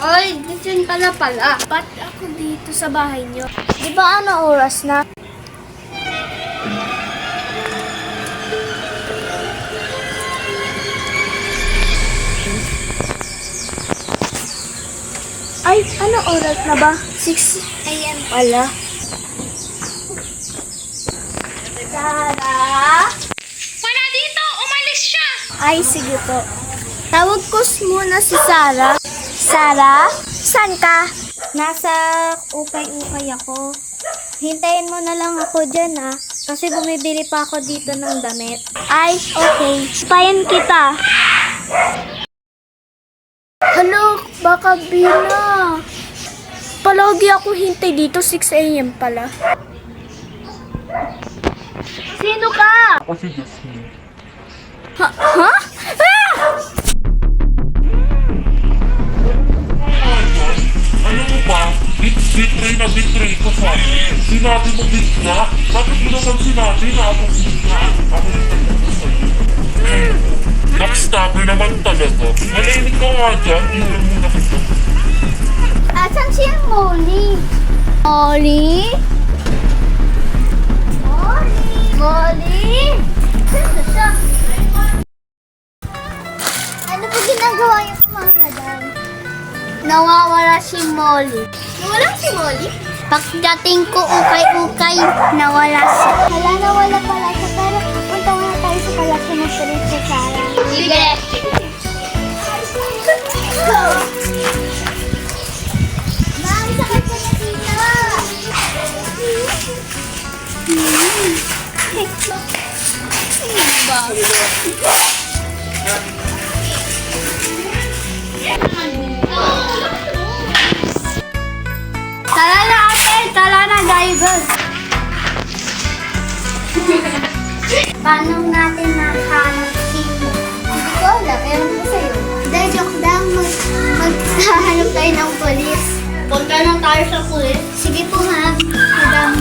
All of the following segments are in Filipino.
Ay, gising ka na pala. Ba't ako dito sa bahay niyo? Di ba ano oras na? Ay, ano oras na ba? 6 a.m. pala. Sarah? Wala dito! Umalis siya! Ay, sige po. Tawag ko muna si Sarah. Sarah? Saan ka? Nasa ukay-ukay ako. Hintayin mo na lang ako dyan kasi bumibili pa ako dito ng damit. Ay, okay. Payan kita. Hello, baka Bina. Palagi ako hintay dito, 6 a.m. pala. Sino ka? Ako si Jasmine. Ha? Ah! Ano mo ba? Bitray na bitray ko sa akin. Sinabi mo bitna? Bakit mo naman sinabi na ako bitna? Ako yung talaga sa'yo. Backstabber naman talaga. Malamig ka nga dyan. Iwan mo na kita. Asan si Molly? Molly? Molly? Molly? Saan siya? Ano po ginagawa yung mga madam? Nawawala si Molly. Nawala si Molly? Pagdating ko ukay-ukay, nawala siya. Nawala pala siya, pero punta nga tayo sa kalasya ng Teresa Sarah. Sige! Ma'am, sakit ko na dito. Tara na ate! Tara na, driver! Paano natin nakahanap si Mo? Hindi ko alam, ewan ko sa'yo. Dahil joke lang, maghahanap tayo ng polis. Punta na tayo sa pulis. Sige po ma'am, madam.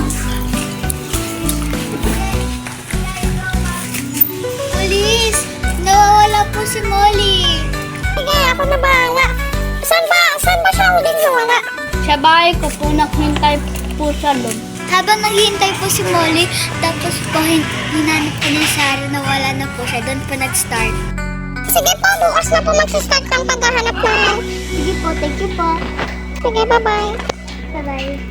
Polis! Nawawala po si Molly. Sige, ako na bahala. Saan ba siya ulit nawala? Sa bahay ko po, naghintay po sa loob. Habang naghihintay po si Molly, tapos po hinanap ko ni Sarah na wala na po siya. Doon po nag-start. Sige po, bukas na po mag-start ng paghahanap namin. Sige po, thank you po. Sige, bye-bye. Bye-bye.